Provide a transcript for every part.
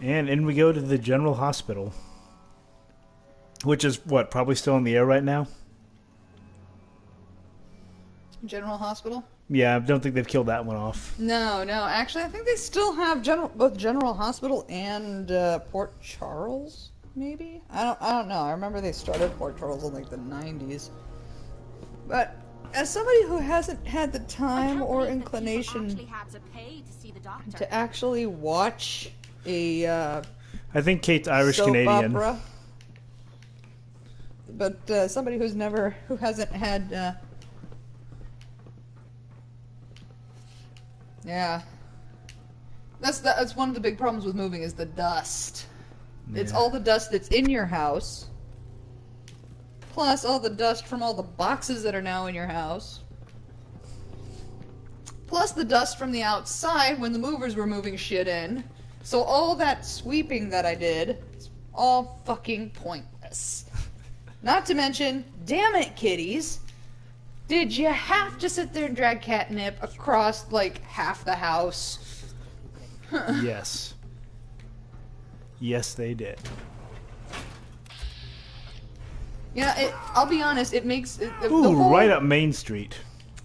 And in we go to the General Hospital. Which is, what, probably still in the air right now? General Hospital? Yeah, I don't think they've killed that one off. No. Actually, I think they still have both General Hospital and Port Charles, maybe? I don't know. I remember they started Port Charles in like the 90s. But as somebody who hasn't had the time or inclination to actually watch a I think Kate's Irish soap Canadian. opera, but somebody who hasn't had yeah, that's one of the big problems with moving is the dust. Yeah. It's all the dust that's in your house, plus all the dust from all the boxes that are now in your house, plus the dust from the outside when the movers were moving shit in. So all that sweeping that I did is all fucking pointless. Not to mention, damn it, kitties. Did you have to sit there and drag catnip across, like, half the house? Yes. Yes, they did. Yeah, I'll be honest, it makes... right up Main Street.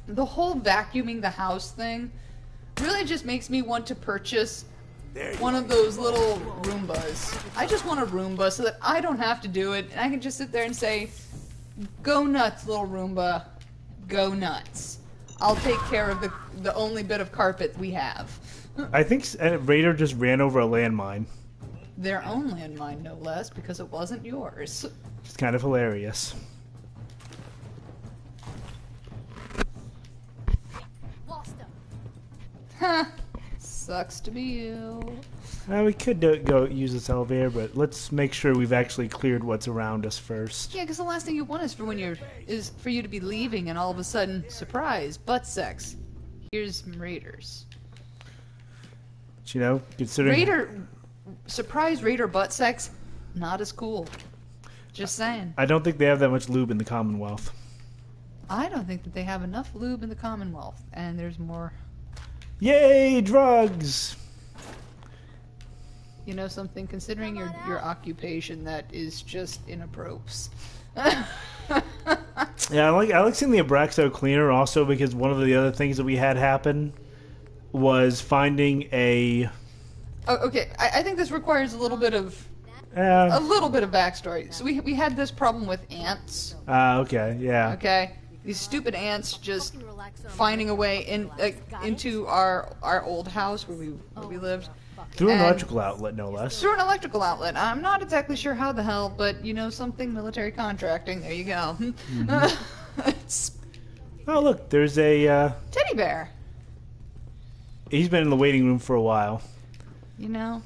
The whole vacuuming the house thing really just makes me want to purchase one of those little Roombas. I just want a Roomba so that I don't have to do it, and I can just sit there and say, go nuts, little Roomba. Go nuts. I'll take care of the only bit of carpet we have. I think Raider just ran over a landmine. Their own landmine, no less, because it wasn't yours. It's kind of hilarious. Lost him. Huh. Sucks to be you. We could go use this elevator, but let's make sure we've actually cleared what's around us first. Yeah, because the last thing you want is for you to be leaving and all of a sudden, surprise, butt sex. Here's some raiders. But, you know, considering surprise raider butt sex, not as cool. Just saying. I don't think they have that much lube in the Commonwealth. I don't think that they have enough lube in the Commonwealth, and there's more. Yay, drugs! You know something, considering your occupation, that is just inappropriate. Yeah, I like seeing the Abraxo cleaner also because one of the other things that we had happen was finding a... Oh, okay, I think this requires a little bit of backstory. So we had this problem with ants. Okay, yeah. Okay, these stupid ants just finding a way into our old house where we lived. Through an electrical outlet, no less. Through an electrical outlet. I'm not exactly sure how the hell, but you know something, military contracting. There you go. Oh, look, there's a... teddy bear. He's been in the waiting room for a while. You know,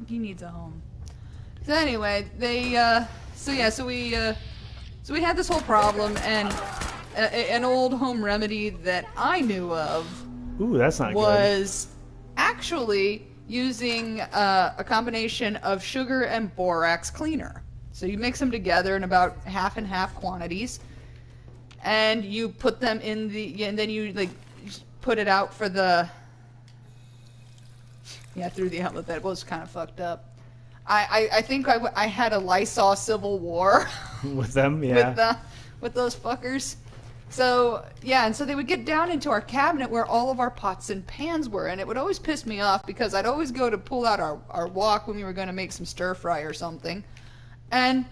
he needs a home. So anyway, so we had this whole problem, and an old home remedy that I knew of. Ooh, that's not was actually using a combination of sugar and borax cleaner. So you mix them together in about half and half quantities, and you put them in and then you like put it out for through the outlet. That was kind of fucked up. I think I had a Lysol civil war with them, yeah, with those fuckers. So, yeah, and so they would get down into our cabinet where all of our pots and pans were, and it would always piss me off because I'd always go to pull out our wok when we were going to make some stir fry or something, and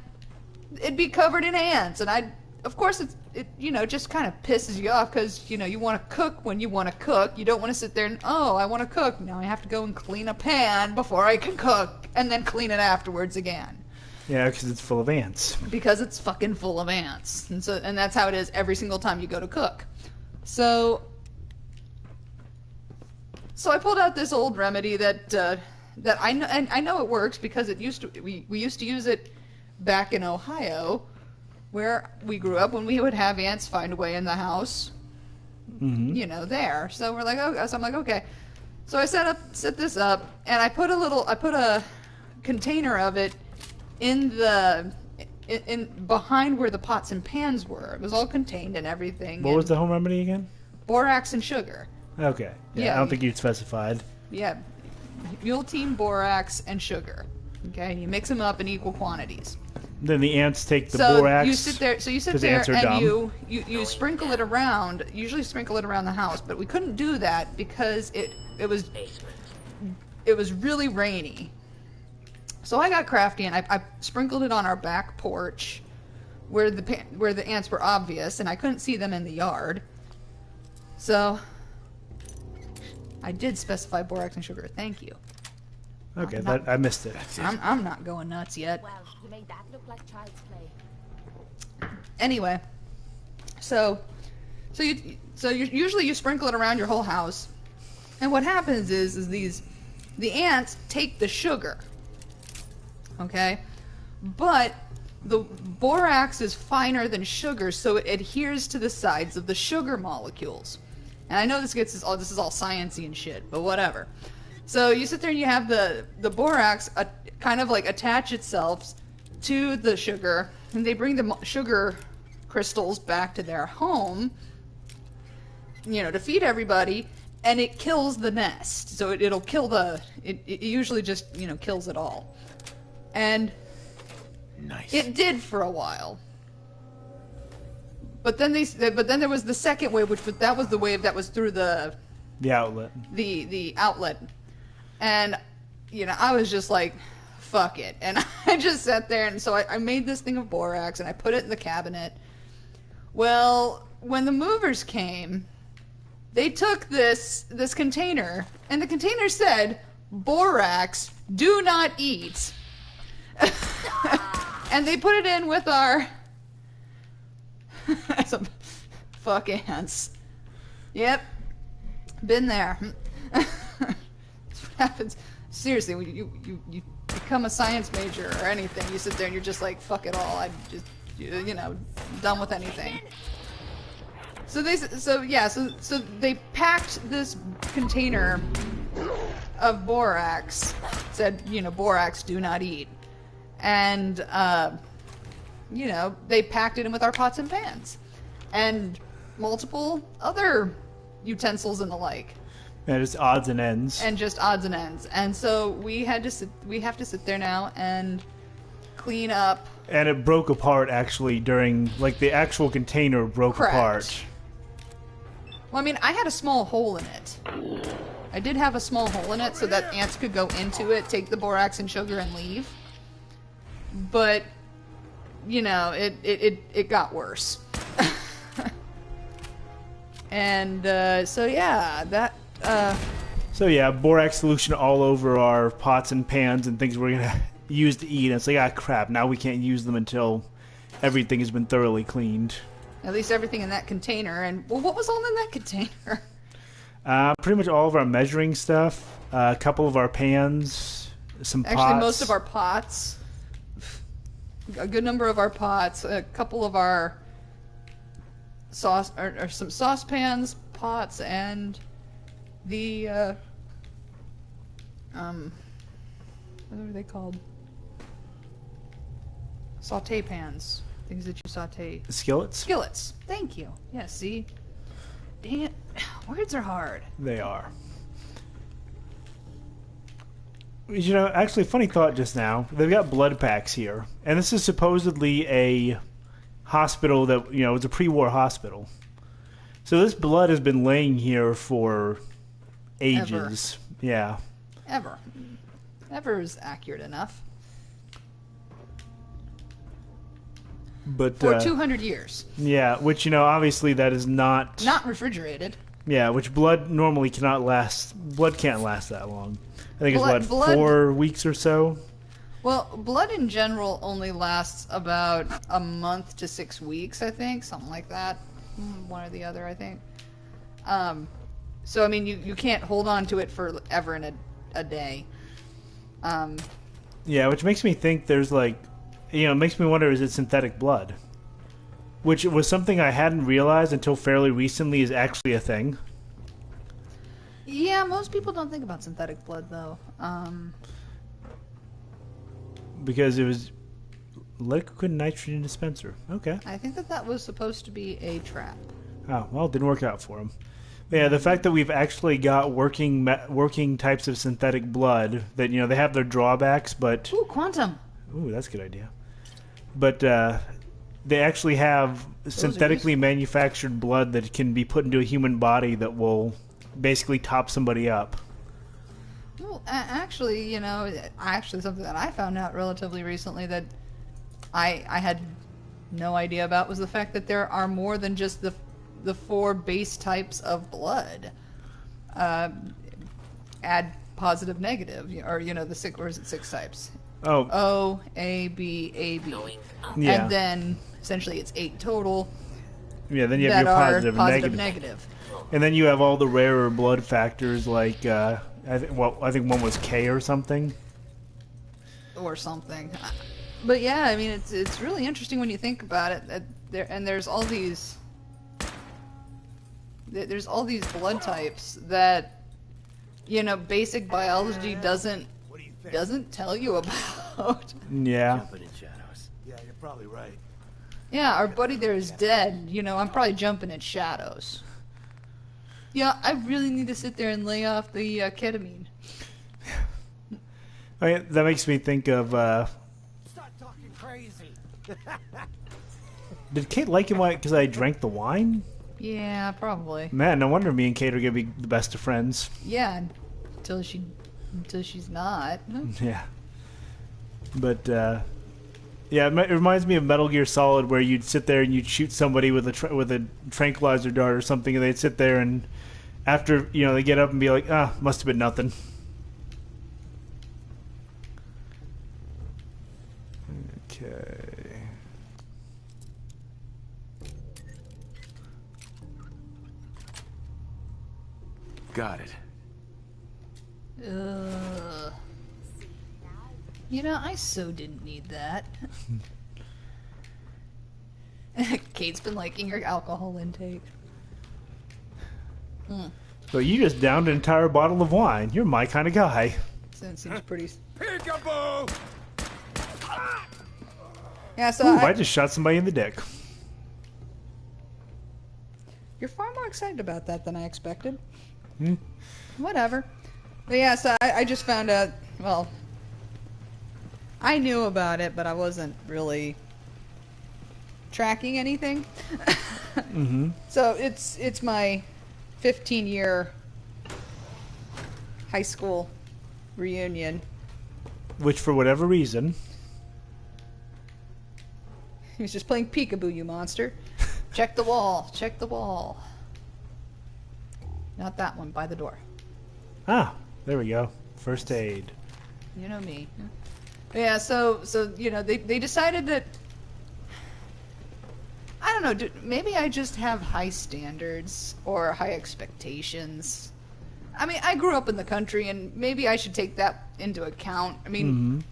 it'd be covered in ants, and of course, it just kind of pisses you off because, you want to cook when you want to cook. You don't want to sit there and, I want to cook. Now I have to go and clean a pan before I can cook, and then clean it afterwards again. Yeah, because it's full of ants. Because it's fucking full of ants. And that's how it is every single time you go to cook. So I pulled out this old remedy that I know, and I know it works because we used to use it back in Ohio, where we grew up, when we would have ants find a way in the house. Mm-hmm. There. So we're like, okay. So I'm like, okay. So I set this up, and I put a container of it in behind where the pots and pans were. It was all contained and everything. What was the home remedy again? Borax and sugar. Okay. Yeah, I don't think you'd specified. Yeah. Mule Team, borax, and sugar. Okay, you mix them up in equal quantities. Then the ants take the So borax. you sit there. So you sit 'cause there ants are and dumb. you sprinkle it around. Usually sprinkle it around the house, but we couldn't do that because it was really rainy. So I got crafty and I sprinkled it on our back porch, where the ants were obvious, and I couldn't see them in the yard. So I did specify borax and sugar. Thank you. Okay, I missed it. I'm not going nuts yet. Well, you made that look like child's play. Anyway, so usually you sprinkle it around your whole house, and what happens is the ants take the sugar. Okay, but the borax is finer than sugar, so it adheres to the sides of the sugar molecules. And I know this is all sciencey and shit, but whatever. So you sit there and you have the borax kind of like attach itself to the sugar, and they bring the sugar crystals back to their home, to feed everybody, and it kills the nest. So it'll kill it usually just, kills it all. And Nice. it did for a while. But then there was the second wave, that was the wave that was through the outlet. the outlet. And, I was just like, fuck it. And I just sat there, and so I made this thing of borax, and I put it in the cabinet. Well, when the movers came, they took this container, and the container said, borax, do not eat. And they put it in with our... some fuck ants. Yep. Been there. That's what happens. Seriously, when you become a science major or anything, you sit there and you're just like, fuck it all. I'm just, done with anything. So they packed this container of borax, said, borax, do not eat. And, they packed it in with our pots and pans. And multiple other utensils and the like. Yeah, just odds and ends. And so we have to sit there now and clean up. And it broke apart actually during, the actual container broke Correct. apart. Well, I mean, I had a small hole in it. I did have a small hole in it so that ants could go into it, take the borax and sugar, and leave. But, it got worse. And, borax solution all over our pots and pans and things we're going to use to eat. And it's like, crap, now we can't use them until everything has been thoroughly cleaned. At least everything in that container. And, well, what was all in that container? Pretty much all of our measuring stuff, a couple of our pans, some pots. Actually, most of our pots. A good number of our pots. A couple of our sauce, or some saucepans, pots, and the, what are they called? Saute pans. Things that you saute. Skillets? Skillets. Thank you. Yeah, see? Dang it. Words are hard. They are. Actually, funny thought just now. They've got blood packs here. And this is supposedly a hospital that, it's a pre-war hospital. So this blood has been laying here for ages. Ever. Yeah. Ever. Ever is accurate enough. But For 200 years. Yeah, which, obviously that is not... Not refrigerated. Yeah, which blood normally cannot last... Blood can't last that long. I think it's, blood, 4 weeks or so? Well, blood in general only lasts about a month to 6 weeks, I think. Something like that. One or the other, I think. So, I mean, you can't hold on to it forever in a day. Yeah, which makes me think there's, it makes me wonder, is it synthetic blood? Which was something I hadn't realized until fairly recently is actually a thing. Yeah, most people don't think about synthetic blood, though. Because it was liquid nitrogen dispenser. Okay. I think that was supposed to be a trap. Oh, well, it didn't work out for him. Yeah, the fact that we've actually got working types of synthetic blood that they have their drawbacks, but Ooh, quantum. that's a good idea. But they actually have synthetically manufactured blood that can be put into a human body that will basically top somebody up. Well, actually, something that I found out relatively recently that I had no idea about was the fact that there are more than just the 4 base types of blood. Add positive, negative, or the 6, or is it 6 types? Oh, O, A, B, A, B. yeah. And then essentially it's 8 total. Yeah, then you have that your are positive and negative. And then you have all the rarer blood factors like I think one was K or something. Or something. But yeah, I mean it's really interesting when you think about it. There's all these blood types that basic biology doesn't tell you about. Yeah. Jumping in shadows. Yeah, you're probably right. Yeah, our buddy there is dead. I'm probably jumping at shadows. Yeah, I really need to sit there and lay off the ketamine. That makes me think of. Stop talking crazy. Did Kate like him because I drank the wine? Yeah, probably. Man, no wonder me and Kate are gonna be the best of friends. Yeah, until she's not. Yeah. But yeah, it reminds me of Metal Gear Solid, where you'd sit there and you'd shoot somebody with a tranquilizer dart or something, and they'd sit there and after they get up and be like, must have been nothing. Okay. Got it. Ugh. I so didn't need that. Kate's been liking her alcohol intake. So you just downed an entire bottle of wine. You're my kind of guy. So it seems pretty... Peekaboo! Yeah, so Ooh, I just shot somebody in the dick. You're far more excited about that than I expected. Hmm. Whatever. But yeah, so I just found out, well, I knew about it, but I wasn't really tracking anything. Mm-hmm. So it's my 15-year high school reunion. Which, for whatever reason... He was just playing peekaboo, you monster. Check the wall. Check the wall. Not that one, by the door. Ah, there we go. First aid. You know me. Yeah, so they decided that, I don't know, maybe I just have high standards or high expectations. I mean, I grew up in the country, and maybe I should take that into account. I mean,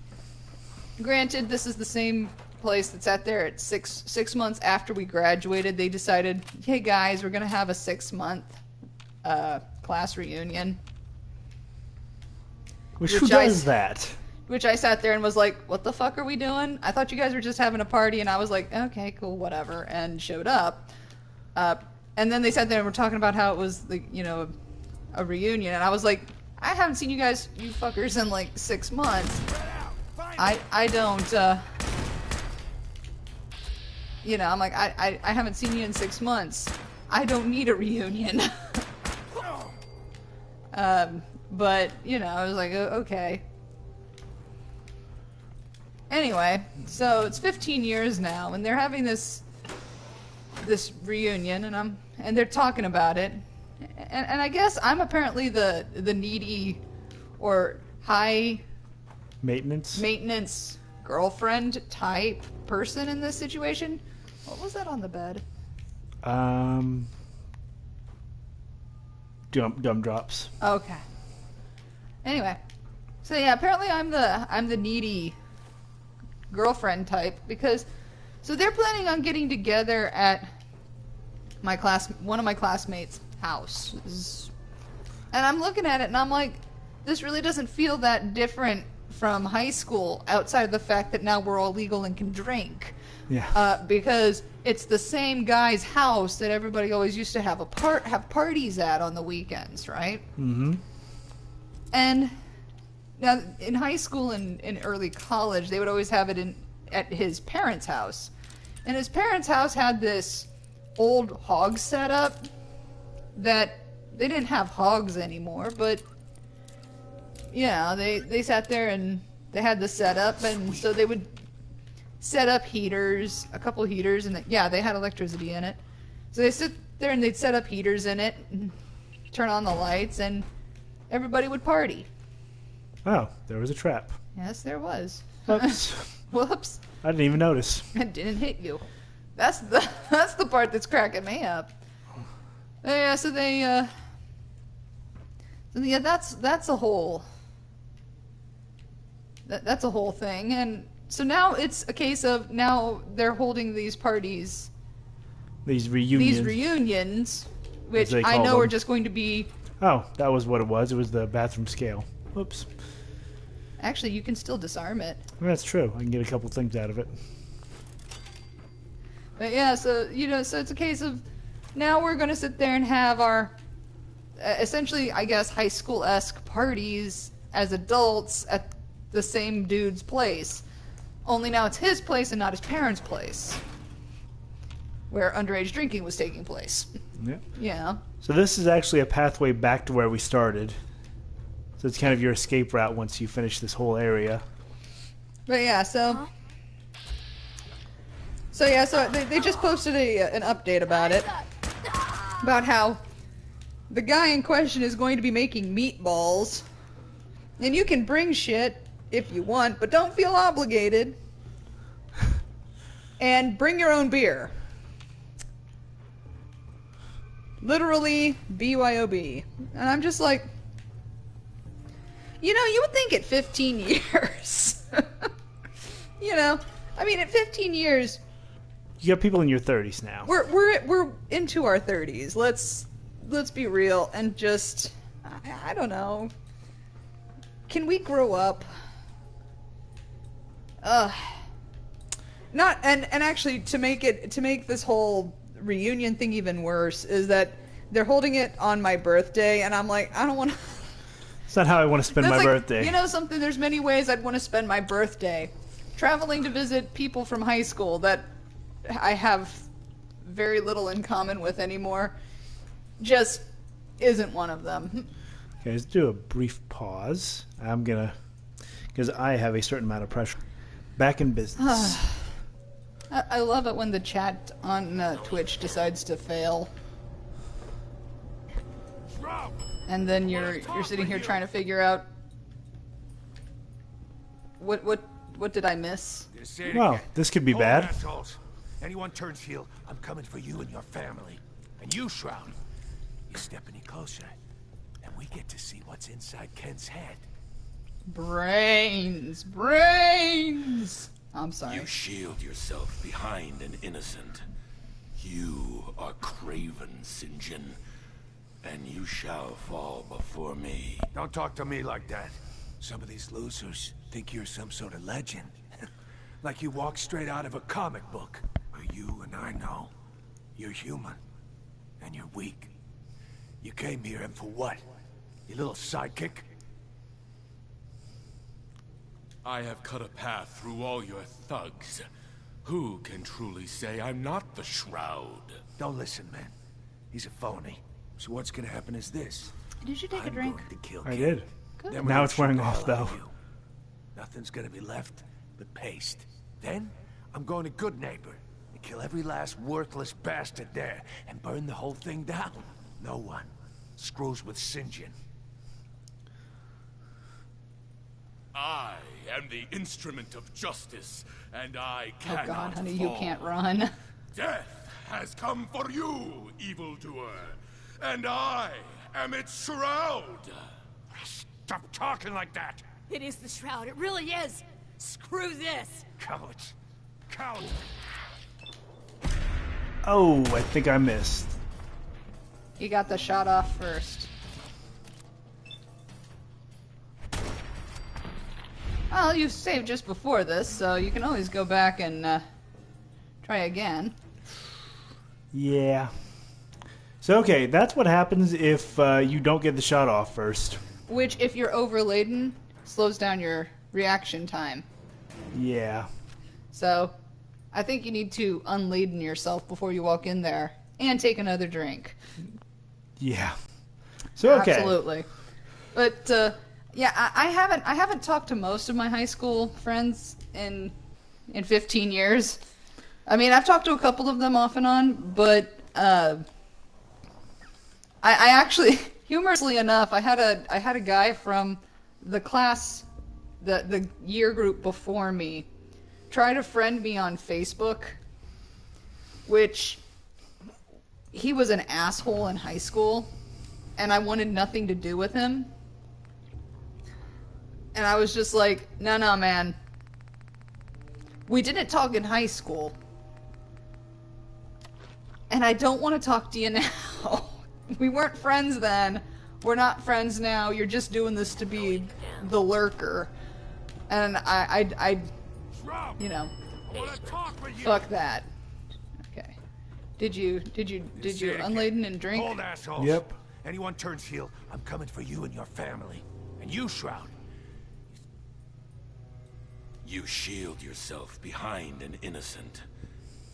Granted, this is the same place that sat there at six months after we graduated. They decided, hey guys, we're gonna have a 6-month class reunion. Who does that? Which I sat there and was like, what the fuck are we doing? I thought you guys were just having a party, and I was like, okay, cool, whatever, and showed up. And then they sat there and were talking about how it was, a reunion, and I was like, I haven't seen you guys, you fuckers, in like 6 months. I don't, I'm like, I haven't seen you in 6 months. I don't need a reunion. But, I was like, okay. Anyway, so it's 15 years now, and they're having this reunion, and they're talking about it. And I guess I'm apparently the needy or high maintenance girlfriend type person in this situation. What was that on the bed? Gumdrops. Okay. Anyway, so yeah, apparently I'm the needy girlfriend type because so they're planning on getting together at one of my classmates' house. And I'm looking at it and I'm like, this really doesn't feel that different from high school, outside of the fact that now we're all legal and can drink. Yeah. Because it's the same guy's house that everybody always used to have parties at on the weekends, right? Mm-hmm. And now in high school and in early college, they would always have it at his parents' house. And his parents' house had this old hog setup that they didn't have hogs anymore, but yeah, they sat there and they had the setup, and so they would set up heaters, a couple heaters, and they had electricity in it. So they sit there and they'd set up heaters in it, and turn on the lights, and everybody would party. Oh, there was a trap. Yes, there was. Oops. Whoops. I didn't even notice. It didn't hit you. That's the part that's cracking me up. Yeah, so that's a whole. That's a whole thing, and so now it's a case of now they're holding these parties, These reunions. which they I call know are them. just going to be. Oh, that was what it was. It was the bathroom scale. Oops. Actually, you can still disarm it. That's true. I can get a couple things out of it. But yeah, so so it's a case of now we're going to sit there and have our essentially, I guess, high school-esque parties as adults at the same dude's place. Only now it's his place and not his parents' place, where underage drinking was taking place. Yeah. Yeah. So this is actually a pathway back to where we started. So it's kind of your escape route once you finish this whole area. But yeah, so they just posted an update about it, about how the guy in question is going to be making meatballs, and you can bring shit if you want, but don't feel obligated, and bring your own beer. Literally, BYOB. And I'm just like, you would think at 15 years, I mean, at 15 years, You got people in your 30s now. we're into our 30s. Let's be real and just, I don't know. Can we grow up? Not and actually to make this whole reunion thing even worse is that they're holding it on my birthday, and I'm like, I don't want to. It's not how I want to spend my birthday. You know something? There's many ways I'd want to spend my birthday. Traveling to visit people from high school that I have very little in common with anymore just isn't one of them. Okay, let's do a brief pause. I'm gonna, because I have a certain amount of pressure. Back in business. I love it when the chat on Twitch decides to fail, and then you're sitting here trying to figure out what did I miss? Well, this could be bad. Assholes. Anyone turns heel, I'm coming for you and your family. And you, Shroud, you step any closer, and we get to see what's inside Ken's head. Brains. I'm sorry. You shield yourself behind an innocent. You are craven, St. John, and you shall fall before me. Don't talk to me like that. Some of these losers think you're some sort of legend. Like you walk straight out of a comic book. But you and I know. You're human. And you're weak. You came here and for what? Your little sidekick? I have cut a path through all your thugs. Who can truly say I'm not the Shroud? Don't listen, man. He's a phony. So what's gonna happen is this. Did you take a I'm drink? going to kill I Ken. did. Good. Then we're Now gonna it's wearing shoot the off, hell out of though. you. Nothing's gonna be left but paste. Then, I'm going to Good Neighbor and kill every last worthless bastard there and burn the whole thing down. No one screws with St. John. I am the instrument of justice, and I Oh cannot God, honey, fall. you can't run. Death has come for you, evildoer, and I am its Shroud. Stop talking like that! It is the Shroud. It really is. Screw this. Cowards! Cowards! Oh, I think I missed. You got the shot off first. Well, you saved just before this, so you can always go back and try again. Yeah. So, okay, that's what happens if you don't get the shot off first. Which, if you're overladen, slows down your reaction time. Yeah. So, I think you need to unladen yourself before you walk in there and take another drink. Yeah. So, okay. Absolutely. But yeah, I haven't talked to most of my high school friends in 15 years. I mean, I've talked to a couple of them off and on, but I actually, humorously enough, I had a guy from the class, the year group before me, try to friend me on Facebook, which he was an asshole in high school, and I wanted nothing to do with him. And I was just like, no, man. We didn't talk in high school. And I don't want to talk to you now. We weren't friends then. We're not friends now. You're just doing this to be the lurker. And I you know, fuck that. Okay. Did you unladen and drink? Hold, assholes. Yep. Anyone turns heel, I'm coming for you and your family. And you, Shroud. You shield yourself behind an innocent.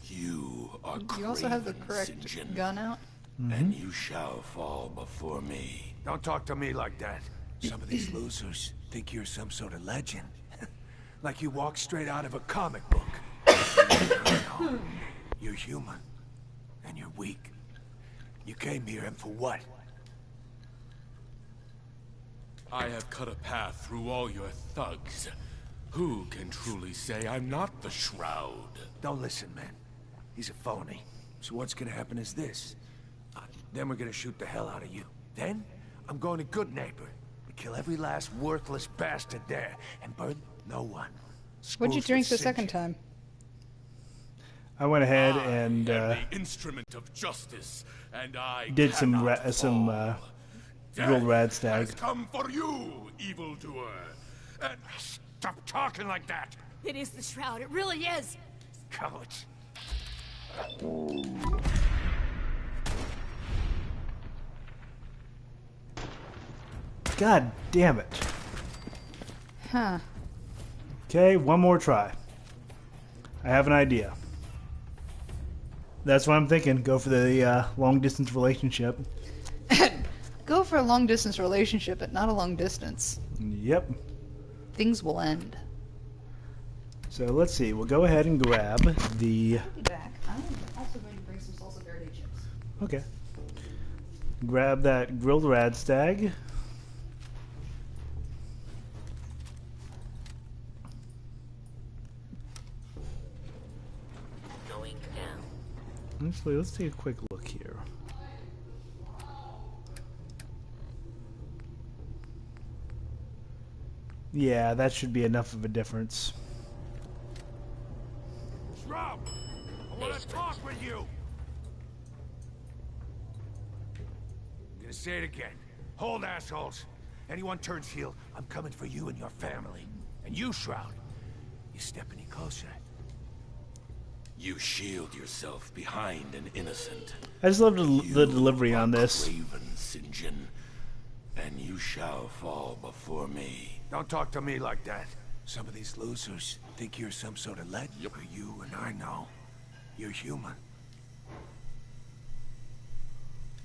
You are Do you also have the craven, correct St. John, gun out? and you shall fall before me. Don't talk to me like that. Some of these losers think you're some sort of legend. Like you walked straight out of a comic book. No, you're human. And you're weak. You came here and for what? I have cut a path through all your thugs. Who can truly say I'm not the Shroud? Don't listen, man. He's a phony. So what's gonna happen is this. Then we're gonna shoot the hell out of you. Then, I'm going to Good Neighbor. We kill every last worthless bastard there, and burn no one. What'd you Screws drink with the second Sinjin. time? I went ahead I and am the instrument of justice, and I did some cannot fall. grilled rad stag. Has come for you, evildoer. And Stop talking like that! It is the Shroud. It really is. Cowards. God damn it. Huh. Okay, one more try. I have an idea. That's what I'm thinking. Go for the long distance relationship. Go for a long distance relationship, but not a long distance. Yep. Things will end. So let's see. We'll go ahead and grab the. Be back. I'm also going to bring some salsa verde chips. Okay. Grab that grilled rad stag. Going down. Actually, let's take a quick look here. Yeah, that should be enough of a difference. Shroud! I want to talk with you! I'm gonna say it again. Hold, assholes. Anyone turns heel, I'm coming for you and your family. And you, Shroud, you step any closer. you shield yourself behind an innocent. I just love the You delivery are on this. Craven, St. John, and you shall fall before me. Don't talk to me like that. Some of these losers think you're some sort of legend. But you and I know. You're human.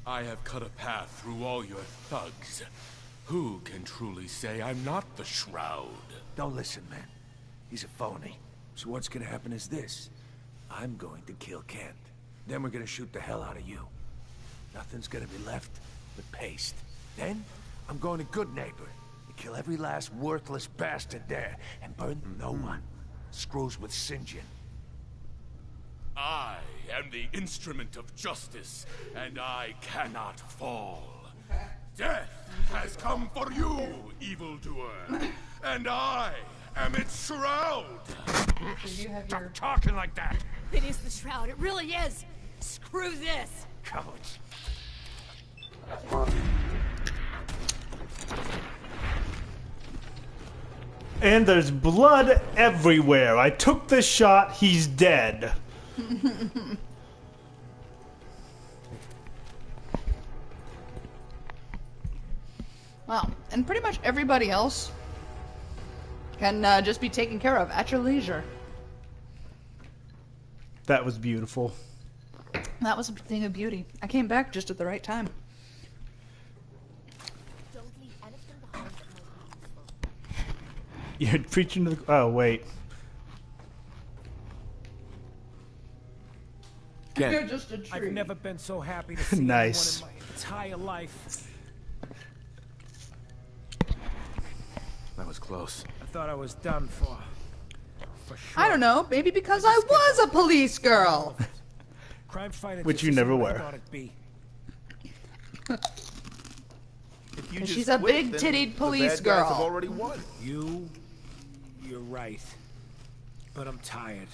I have cut a path through all your thugs. Who can truly say I'm not the Shroud? Don't listen, man. He's a phony. So what's gonna happen is this. I'm going to kill Kent. Then we're gonna shoot the hell out of you. Nothing's gonna be left but paste. Then, I'm going to Good Neighbor. And kill every last worthless bastard there. And burn no one. Screws with Sinjin. I am the instrument of justice, and I cannot fall. Death has come for you, evildoer, and I am its Shroud. Did you have your... Stop talking like that! It is the Shroud. It really is. Screw this. Cowards. And there's blood everywhere. I took the shot. He's dead. Well, and pretty much everybody else can just be taken care of at your leisure. That was beautiful. That was a thing of beauty. I came back just at the right time. Don't leave anything behind that might be useful. You're preaching to the... Oh, wait. You're just a tree. I've never been so happy to see Nice. anyone in my entire life. That was close. I thought I was done for sure. I don't know. Maybe because I was a police girl. Crime fighting Which just you isn't never what I were. thought it'd be. If you And just she's a quit, big then tittied the police bad guys have girl. already won. You're right. But I'm tired.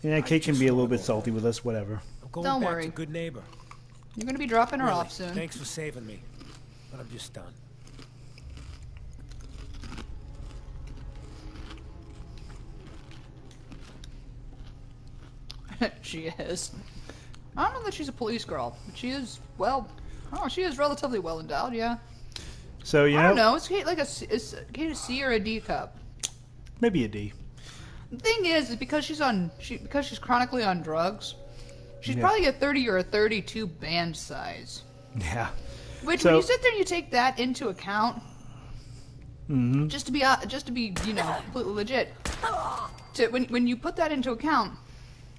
Yeah, Kate can be a little bit salty with us, whatever. I'm going Don't back worry. to good neighbor. You're gonna be dropping her Really, off soon. Thanks for saving me. But I'm just done. She is. I don't know that she's a police girl, but she is, well, oh, she is relatively well endowed, yeah. So, you I know, don't know, is Kate like is Kate a C or a D cup? maybe a D. The thing is because because she's chronically on drugs, she's Yeah. probably a 30 or a 32 band size. Yeah. Which So- when you sit there and you take that into account, Mm-hmm. just to be completely legit, when you put that into account,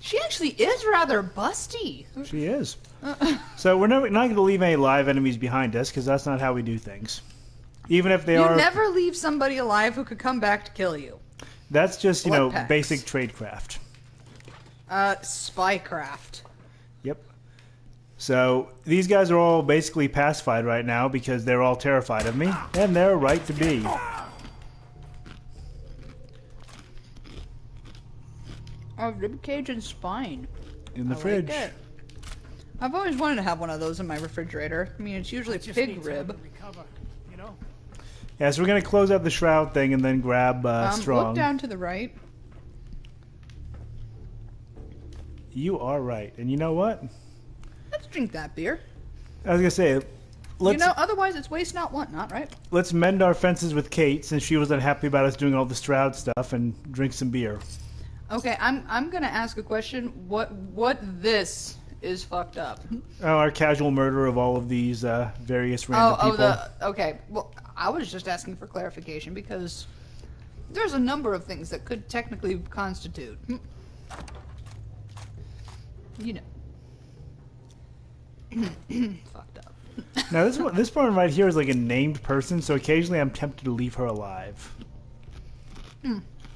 she actually is rather busty. She is. So we're not going to leave any live enemies behind us, because that's not how we do things. Even if they You are... never leave somebody alive who could come back to kill you. That's just, Blood packs. basic tradecraft. Spycraft. Yep. So these guys are all basically pacified right now because they're all terrified of me, and they're right to be. A ribcage and spine. In the I fridge. Like it. I've always wanted to have one of those in my refrigerator. I mean, it's usually Just pig need time rib. to recover, you know? Yeah, so we're going to close out the shroud thing and then grab Strong. Look down to the right. You are right. And you know what? Let's drink that beer. I was going to say, let's, Otherwise it's waste not, want not, right? let's mend our fences with Kate, since she was unhappy about us doing all the shroud stuff, and drink some beer. Okay, I'm gonna ask a question. What this is fucked up? Oh, our casual murder of all of these various random people. Okay. Well, I was just asking for clarification because there's a number of things that could technically constitute. You know. Fucked up. Now, this one right here is like a named person, so occasionally I'm tempted to leave her alive.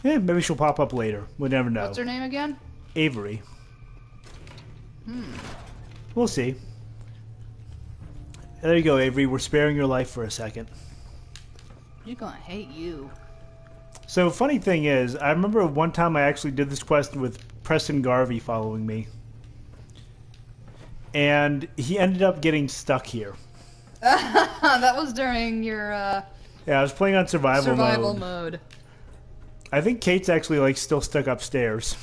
Yeah, maybe she'll pop up later. We'll never know. What's her name again? Avery. We'll see. There you go, Avery. We're sparing your life for a second. You're gonna hate you. So, funny thing is, I remember one time I actually did this quest with Preston Garvey following me. And he ended up getting stuck here. That was during your Yeah, I was playing on survival mode. mode. I think Kate's actually like still stuck upstairs.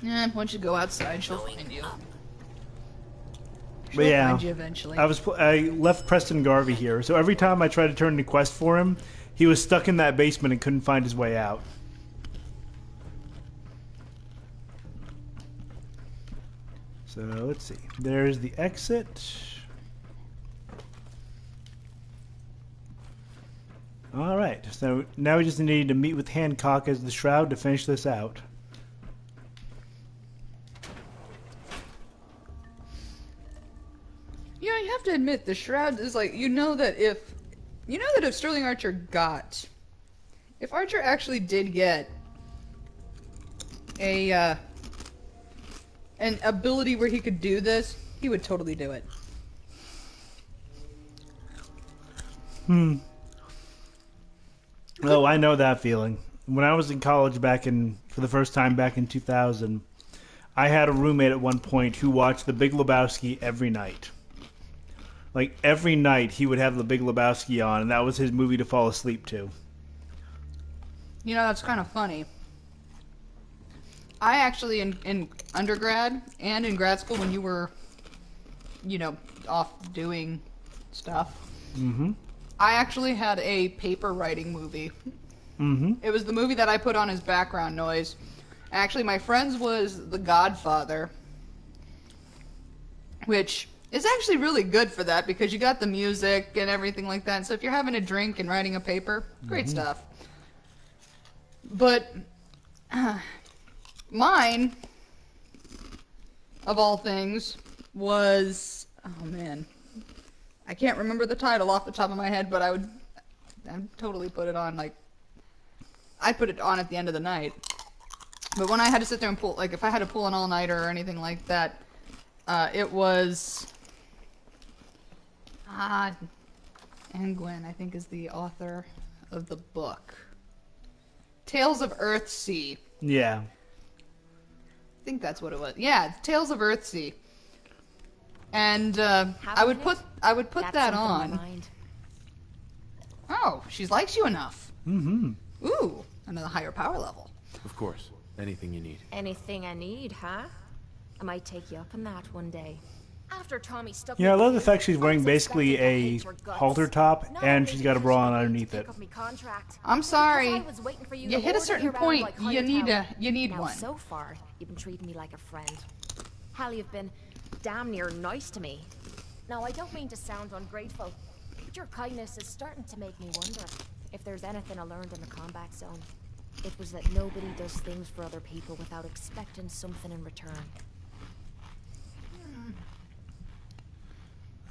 Yeah, once you go outside, she'll find you. But She'll yeah, find you eventually. I left Preston Garvey here, so every time I tried to turn in a quest for him, he was stuck in that basement and couldn't find his way out. So let's see. There's the exit. All right. So now we just need to meet with Hancock as the Shroud to finish this out. You know, you have to admit, the Shroud is like, if Sterling Archer if Archer actually did get an ability where he could do this, he would totally do it. Oh, I know that feeling. When I was in college for the first time back in 2000, I had a roommate at one point who watched The Big Lebowski every night. Like, every night he would have The Big Lebowski on, and that was his movie to fall asleep to. You know, that's kind of funny. I actually, in undergrad and in grad school, when you were, you know, off doing stuff, I actually had a paper writing movie. It was the movie that I put on as background noise. Actually, my friend's was The Godfather, which is actually really good for that because you got the music and everything like that. So if you're having a drink and writing a paper, great stuff. But mine, of all things, was, oh man, I can't remember the title off the top of my head, but I'd totally put it on, like, I'd put it on at the end of the night. But when I had to sit there and pull, like, if I had to pull an all-nighter or anything like that, it was, Anne Gwen, I think, is the author of the book. Tales of Earthsea. Yeah. I think that's what it was. Yeah, Tales of Earthsea. And I would put that on. Oh, she likes you enough. Ooh, another higher power level. Of course. Anything you need. Anything I need, huh? I might take you up on that one day. After Tommy stuck Yeah, I me love the with fact you, she's I wearing was basically expecting to a hate your guts. halter top, Not and only she's got a because bra you on agreed to underneath pick it. up me contract, I'm sorry. because I was waiting for you You to hit a order certain me around point, like you need now, one. So far, you've been treating me like a friend. Hell, you've been damn near nice to me. Now, I don't mean to sound ungrateful, but your kindness is starting to make me wonder if there's anything I learned in the combat zone. It was that nobody does things for other people without expecting something in return.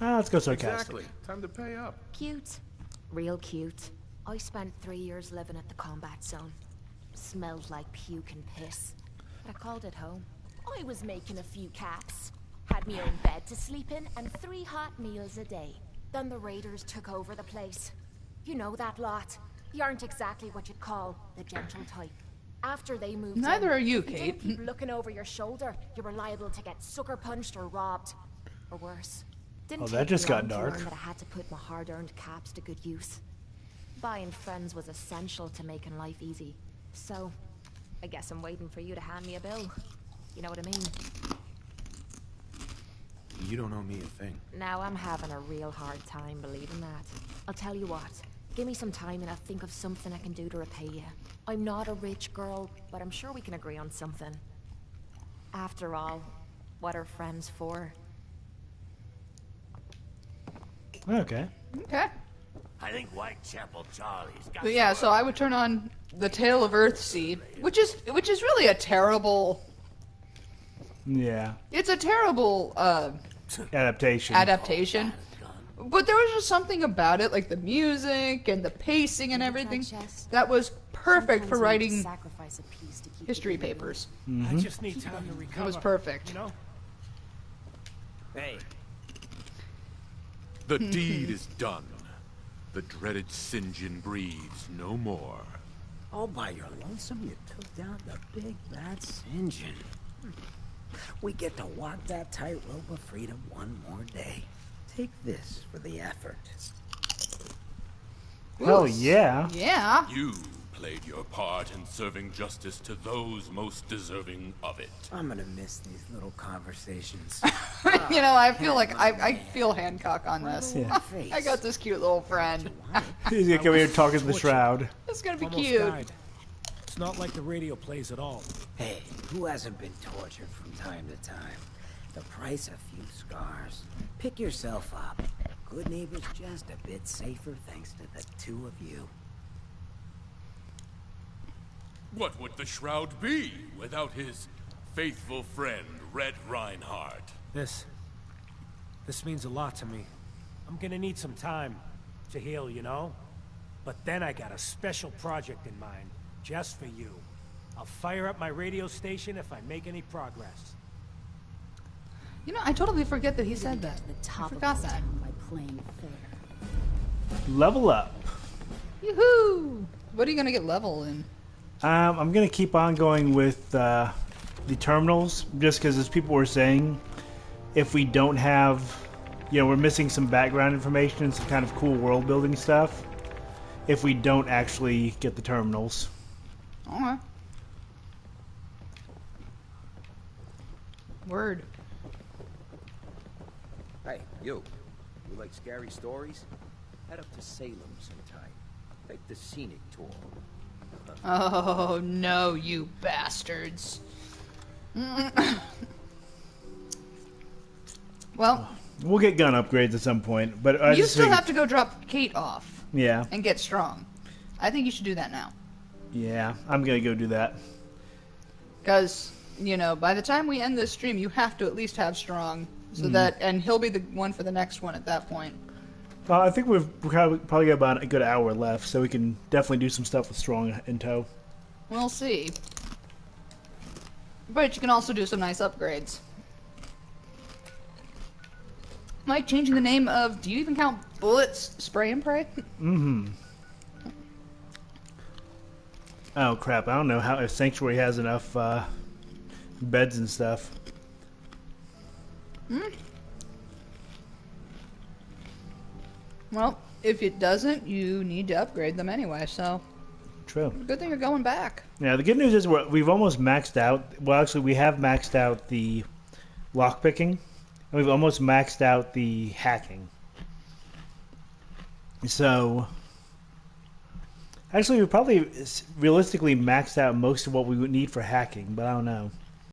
Let's go sarcastic. Exactly. Time to pay up. Cute. Real cute. I spent 3 years living at the combat zone. Smelled like puke and piss. But I called it home. I was making a few caps. Had me own bed to sleep in and 3 hot meals a day. Then the raiders took over the place. You know that lot. You aren't exactly what you'd call the gentle type. After they moved Neither in, are you, you Kate. didn't keep looking over your shoulder. You were liable to get sucker punched or robbed. Or worse. Didn't Oh, take that just me got long to dark. learn that I had to put my hard-earned caps to good use. Buying friends was essential to making life easy. So, I guess I'm waiting for you to hand me a bill. You know what I mean? You don't owe me a thing. Now I'm having a real hard time believing that. I'll tell you what. Give me some time and I'll think of something I can do to repay you. I'm not a rich girl, but I'm sure we can agree on something. After all, what are friends for? Okay. Okay. I think Whitechapel Charlie's got. But yeah, so I would turn on The Tale of Earthsea, which is really a terrible. Yeah. It's a terrible Adaptation. adaptation. But there was just something about it, like the music and the pacing and everything, that was perfect for writing history papers. I just need time to recover. It was perfect. You know? Hey, The deed is done. The dreaded Sinjin breathes no more. All by your lonesome, you took down the big bad Sinjin. We get to walk that tightrope of freedom one more day. Take this for the effort. Hell yeah. Yeah. You played your part in serving justice to those most deserving of it. I'm gonna miss these little conversations. You know, I feel like I feel Hancock on this. Yeah. I got this cute little friend. He's gonna come here talking to the Shroud. It's gonna be almost cute. died. It's not like the radio plays at all. Hey, who hasn't been tortured from time to time? The price of few scars. Pick yourself up. Good neighbor's just a bit safer thanks to the two of you. What would the Shroud be without his faithful friend, Red Reinhardt? This means a lot to me. I'm gonna need some time to heal, you know? But then I got a special project in mind, just for you. I'll fire up my radio station if I make any progress. You know, I totally forget that he said that. I forgot that. Level up. Yoo-hoo! What are you gonna get level in? I'm gonna keep on going with the terminals, just because as people were saying, if we don't have, we're missing some background information and some kind of cool world building stuff if we don't actually get the terminals. Alright. Word. Hey, you. You like scary stories? Head up to Salem sometime. Take the scenic tour. Oh, no, you bastards. Well, We'll get gun upgrades at some point, but I you just still figured- have to go drop Kate off Yeah, and get strong. I think you should do that now. yeah. I'm gonna go do that. Because, you know, by the time we end this stream, you have to at least have strong. So that, and he'll be the one for the next one at that point. I think we've probably got about a good hour left, so we can definitely do some stuff with strong in tow. We'll see. But you can also do some nice upgrades. Like changing the name of, do you even count bullets, spray and pray? Mm-hmm. Oh crap! I don't know how if Sanctuary has enough beds and stuff. Well, if it doesn't, you need to upgrade them anyway, so True. good thing you're going back. Yeah, the good news is we've almost maxed out. Well, actually, we have maxed out the lockpicking, and we've almost maxed out the hacking. So, actually, we probably realistically maxed out most of what we would need for hacking, but I don't know.